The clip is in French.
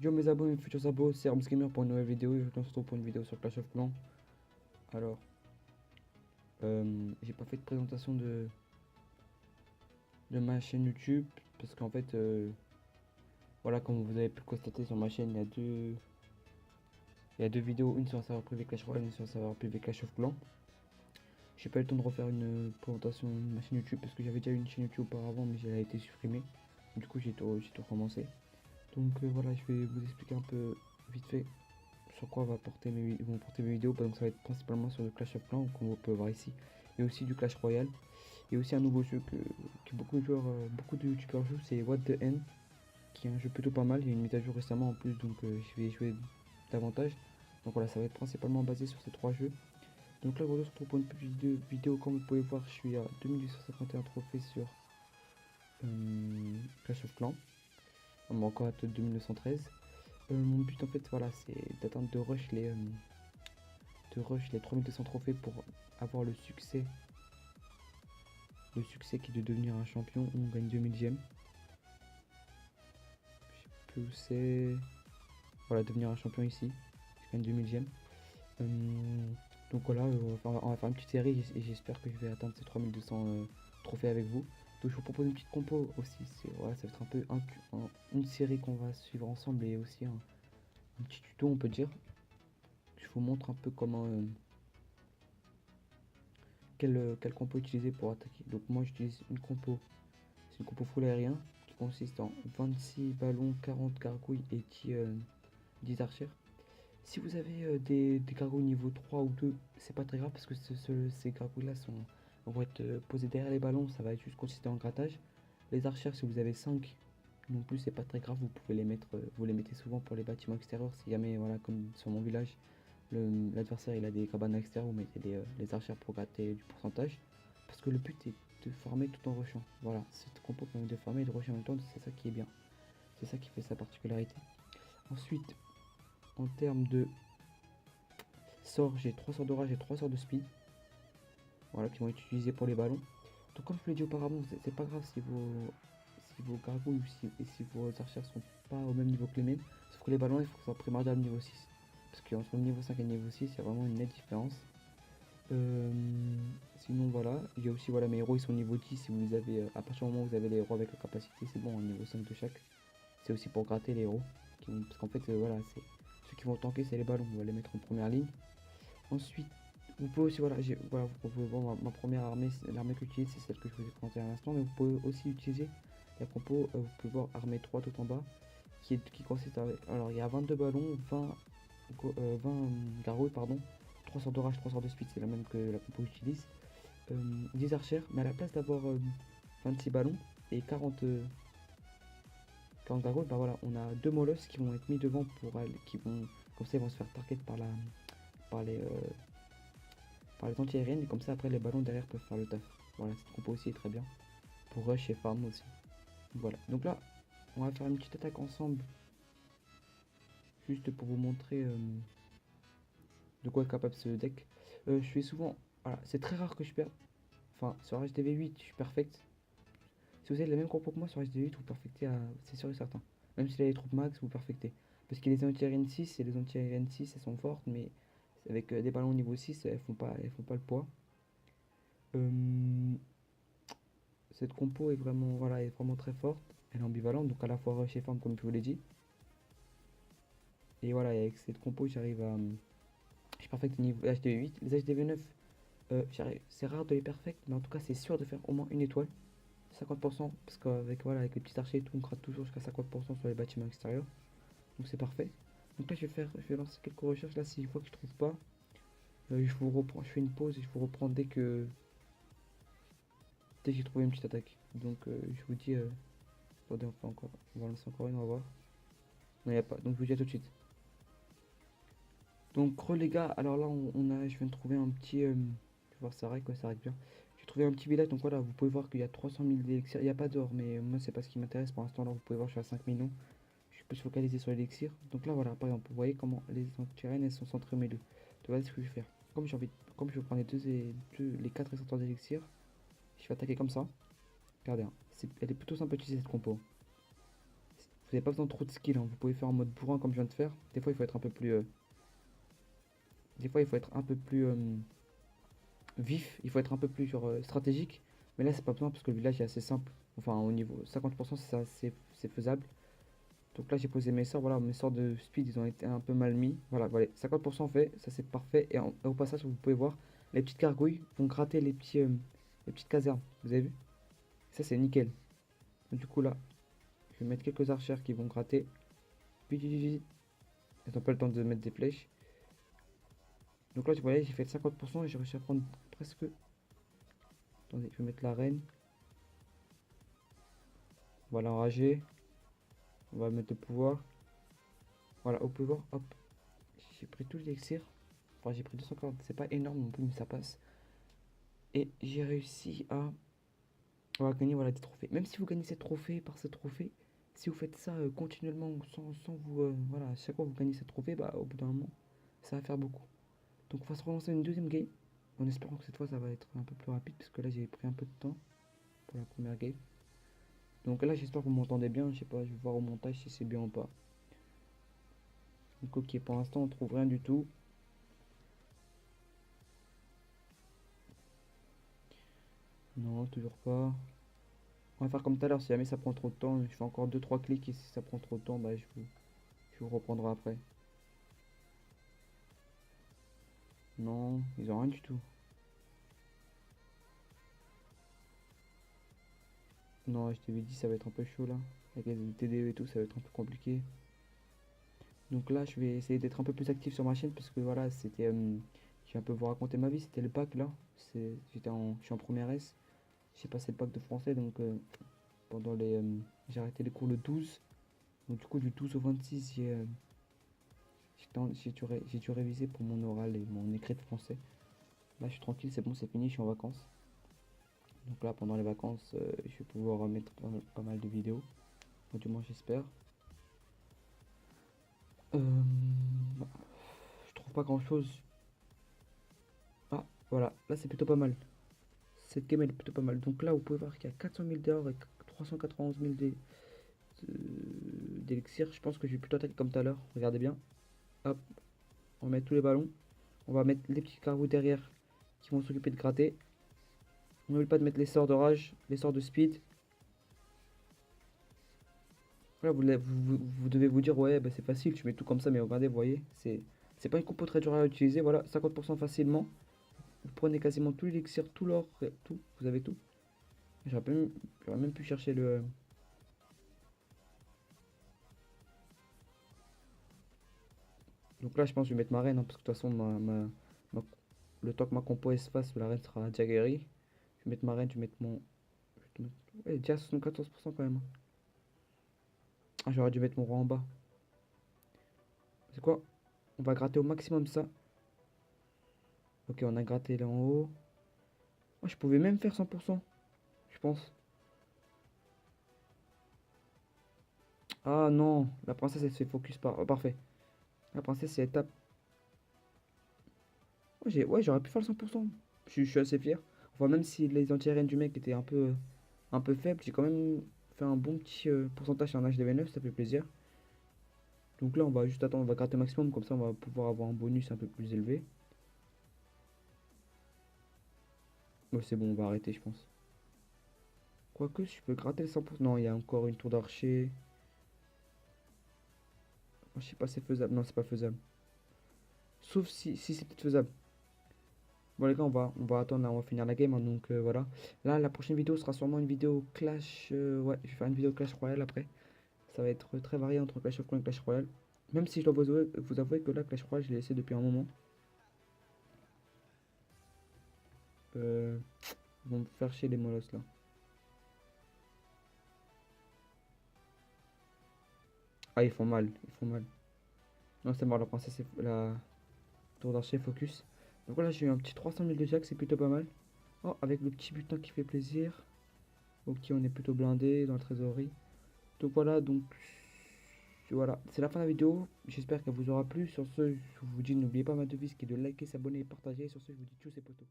Yo mes abos, mes futurs abos, c'est Arms Gamer pour une nouvelle vidéo. Et on se retrouve pour une vidéo sur Clash of Clans. Alors, j'ai pas fait de présentation de ma chaîne YouTube parce qu'en fait, voilà, comme vous avez pu le constater sur ma chaîne, il y a deux vidéos, une sur un serveur privé Clash Royale, une sur un serveur privé Clash of Clans. J'ai pas eu le temps de refaire une présentation de ma chaîne YouTube parce que j'avais déjà une chaîne YouTube auparavant, mais elle a été supprimée. Du coup, j'ai tout recommencé. Donc voilà, je vais vous expliquer un peu vite fait sur quoi vont porter mes vidéos. Donc ça va être principalement sur le Clash of Clans, comme vous pouvez voir ici, et aussi du Clash Royale. Et aussi un nouveau jeu que beaucoup de joueurs, beaucoup de youtubeurs jouent, c'est What the End, qui est un jeu plutôt pas mal. Il y a une mise à jour récemment en plus, donc je vais y jouer davantage. Donc voilà, ça va être principalement basé sur ces trois jeux. Donc là, aujourd'hui, on se retrouve pour une petite vidéo. Comme vous pouvez voir, je suis à 2851 trophées sur Clash of Clans. On m'a encore à 2913. Mon but en fait, voilà, c'est d'atteindre de rush les 3200 trophées pour avoir le succès qui est de devenir un champion. On gagne 2000ème. Je sais plus où c'est. Voilà, devenir un champion ici. Je gagne 2000ème. Donc voilà, on va faire une petite série et j'espère que je vais atteindre ces 3200 trophées avec vous. Donc je vous propose une petite compo aussi. Voilà, ça va être un peu une série qu'on va suivre ensemble et aussi un petit tuto, on peut dire. Je vous montre un peu comment quel compo utiliser pour attaquer. Donc moi j'utilise c'est une compo full aérien qui consiste en 26 ballons, 40 gargouilles et 10 archères. Si vous avez des gargouilles niveau 3 ou 2, c'est pas très grave parce que ces gargouilles là vont être posées derrière les ballons, ça va juste consister en grattage. Les archères, si vous avez 5 non plus, c'est pas très grave, vous pouvez les mettre, vous les mettez souvent pour les bâtiments extérieurs. Si jamais, voilà, comme sur mon village, l'adversaire il a des cabanes extérieures, vous mettez les archères pour gratter du pourcentage. Parce que le but est de farmer tout en rushant. Voilà, cette compo permet de farmer et de rusher en même temps, c'est ça qui est bien. C'est ça qui fait sa particularité. Ensuite, en termes de sorts, j'ai 3 sorts d'orage et 3 sorts de speed. Voilà, qui vont être utilisés pour les ballons. Donc comme je vous l'ai dit auparavant, c'est pas grave si vos gargouilles si vos archères sont pas au même niveau que les miennes. Sauf que les ballons, il faut que ça soit primordial niveau 6. Parce qu'entre le niveau 5 et le niveau 6, il y a vraiment une nette différence. Euh, Sinon voilà, il y a aussi voilà, mes héros ils sont niveau 10. Si vous avez, à partir du moment où vous avez les héros avec la capacité, c'est bon, au niveau 5 de chaque. C'est aussi pour gratter les héros. Parce qu'en fait, voilà, ceux qui vont tanker, c'est les ballons. On va les mettre en première ligne. Ensuite, vous pouvez aussi, voilà, vous pouvez voir ma première armée, l'armée que j'utilise, c'est celle que je vous ai présentée à l'instant, mais vous pouvez aussi utiliser la compo, vous pouvez voir armée 3 tout en bas, qui consiste à, alors il y a 22 ballons, 20 gargouilles, pardon, 3 sorts d'orage, 3 sorts de speed, c'est la même que la compo que j'utilise, 10 archères, mais à la place d'avoir 26 ballons et 40 gargouilles, bah voilà, on a deux molosses qui vont être mis devant comme ça ils vont se faire target par les, par les anti-aériennes, et comme ça après les ballons derrière peuvent faire le taf. Voilà, cette compo aussi est très bien pour rush et farm aussi. Voilà, donc là on va faire une petite attaque ensemble juste pour vous montrer de quoi est capable ce deck. Je fais souvent, voilà, c'est très rare que je perde. Enfin, sur HDV8 je suis perfect. Si vous avez la même compo que moi sur HDV8, vous perfectez c'est sûr et certain. Même si a les troupes max, vous perfectez. Parce qu'il y a les anti-aériennes 6 et les anti-aériennes 6 elles sont fortes, mais avec des ballons niveau 6 elles font pas le poids. Euh, Cette compo est vraiment très forte. Elle est ambivalente, donc à la fois rush et farm comme je vous l'ai dit. Et voilà, avec cette compo, j'arrive à. Je suis perfect niveau HDV8. Les HDV9, c'est rare de les perfect, mais en tout cas, c'est sûr de faire au moins une étoile. 50%, parce qu'avec voilà, avec les petits archers et tout, on gratte toujours jusqu'à 50% sur les bâtiments extérieurs. Donc c'est parfait. Donc là, je vais lancer quelques recherches. Là, si je vois que je trouve pas, je vous reprends. Je fais une pause et je vous reprends dès que j'ai trouvé une petite attaque. Donc je vous dis. Attendez, on va lancer encore une, on va voir. Non, il n'y a pas. Donc je vous dis à tout de suite. Donc les gars, alors là je viens de trouver un petit. Je vais voir ça règle, quoi, ça règle bien. J'ai trouvé un petit village, donc voilà, vous pouvez voir qu'il y a 300 000 d'élixirs. Il n'y a pas d'or, mais moi c'est pas ce qui m'intéresse pour l'instant. Là, vous pouvez voir, je suis à 5 millions. Je suis plus focalisé sur l'élixir. Donc là, voilà, par exemple, vous voyez comment les anti-reines elles sont centrées mes deux. Donc voilà ce que je vais faire. Comme je vais prendre les 4 restants d'élixir, je vais attaquer comme ça. Regardez, hein, elle est plutôt sympathique cette compo. Vous n'avez pas besoin de trop de skill, hein. Vous pouvez faire en mode bourrin comme je viens de faire. Des fois, il faut être un peu plus... vif. Il faut être un peu plus stratégique. Mais là, c'est pas besoin parce que le village est assez simple. Enfin, au niveau 50%, c'est faisable. Donc là, j'ai posé mes sorts. Voilà, mes sorts de speed, ils ont été un peu mal mis. Voilà, 50% fait. Ça, c'est parfait. Et au passage, vous pouvez voir, les petites gargouilles vont gratter les petites casernes. Vous avez vu? Ça, c'est nickel. Du coup, là, je vais mettre quelques archères qui vont gratter. Vite, vite, vite. Ils n'ont pas le temps de mettre des flèches. Donc là, vous voyez, j'ai fait 50% et j'ai réussi à prendre presque... Attendez, je vais mettre la reine. On va l'enrager. On va mettre le pouvoir. Voilà, au pouvoir, hop. J'ai pris tout l'élixir. Enfin, j'ai pris 240. C'est pas énorme non plus, mais ça passe. Et j'ai réussi à... On va gagner voilà, des trophées. Même si vous gagnez ces trophées par ces trophées, si vous faites ça continuellement sans vous... voilà, à chaque fois que vous gagnez ces trophées, bah au bout d'un moment, ça va faire beaucoup. Donc on va se relancer une deuxième game. En espérant que cette fois ça va être un peu plus rapide. Parce que là j'ai pris un peu de temps pour la première game. Donc là j'espère que vous m'entendez bien. Je sais pas, je vais voir au montage si c'est bien ou pas. Donc ok, pour l'instant on trouve rien du tout. Non, toujours pas. On va faire comme tout à l'heure, si jamais ça prend trop de temps, je fais encore deux trois clics et si ça prend trop de temps, bah je vous reprendrai après. Non, ils ont rien du tout. Non, je t'avais dit ça va être un peu chaud là. Avec les TDE et tout, ça va être un peu compliqué. Donc là, je vais essayer d'être un peu plus actif sur ma chaîne parce que voilà, c'était... je vais un peu vous raconter ma vie, c'était le bac là. Je suis en première S. J'ai passé le bac de français donc pendant les... j'ai arrêté les cours le 12. Donc du coup, du 12 au 26, j'ai dû réviser pour mon oral et mon écrit de français. Là, je suis tranquille, c'est bon, c'est fini, je suis en vacances. Donc là, pendant les vacances, je vais pouvoir mettre pas mal de vidéos. Moi, du moins, j'espère. Euh, bah, je trouve pas grand chose. Ah, voilà, là c'est plutôt pas mal. Cette game elle est plutôt pas mal. Donc là, vous pouvez voir qu'il y a 400 000 d'or et 391 000 d'élixir. Je pense que je vais plutôt attaquer comme tout à l'heure. Regardez bien. Hop, on va mettre tous les ballons. On va mettre les petits carreaux derrière qui vont s'occuper de gratter. On n'oublie pas de mettre les sorts de rage, les sorts de speed. Voilà, vous devez vous dire, ouais, bah, c'est facile, tu mets tout comme ça, mais regardez, vous voyez, c'est pas une compo très dure à utiliser. Voilà, 50% facilement. Vous prenez quasiment tout l'élixir, tout l'or, tout, vous avez tout. J'aurais même pu chercher le... Donc là, je pense que je vais mettre ma reine, hein, parce que de toute façon, le temps que ma compo elle se fasse, la reine sera déjà guérie. Je vais mettre ma reine, je vais mettre mon... Ouais, déjà 74% quand même, hein. Ah, j'aurais dû mettre mon roi en bas. C'est quoi? On va gratter au maximum ça. Ok, on a gratté là en haut. Oh, je pouvais même faire 100%, je pense. Ah non, la princesse elle se fait focus par... oh, parfait. La princesse elle tape. Oh, ouais, j'aurais pu faire le 100%. Je suis assez fier. Enfin, même si les anti-aériennes du mec étaient un peu faibles, j'ai quand même fait un bon petit pourcentage sur un HDV9, ça fait plaisir. Donc là, on va juste attendre, on va gratter au maximum, comme ça on va pouvoir avoir un bonus un peu plus élevé. Ouais, c'est bon, on va arrêter, je pense. Quoique, si je peux gratter le 100%. Non, il y a encore une tour d'archer. Oh, je sais pas, c'est faisable. Non, c'est pas faisable. Sauf si c'est peut-être faisable. Bon, les gars, on va attendre, là, on va finir la game, hein, donc voilà. Là, la prochaine vidéo sera sûrement une vidéo Clash. Ouais, je vais faire une vidéo Clash Royale après. Ça va être très varié entre Clash of Clans et Clash Royale. Même si je dois vous avouer que là, Clash Royale, je l'ai laissé depuis un moment. Ils vont me faire chier les molosses là. Ah, ils font mal, ils font mal. Non, c'est mort, la princesse, la tour d'archer focus. Donc voilà, j'ai eu un petit 300 000 de jack, c'est plutôt pas mal. Oh, avec le petit butin qui fait plaisir. Ok, on est plutôt blindé dans la trésorerie. Donc voilà, c'est la fin de la vidéo. J'espère qu'elle vous aura plu. Sur ce, je vous dis, n'oubliez pas ma devise qui est de liker, s'abonner et partager. Sur ce, je vous dis tchuss et potos.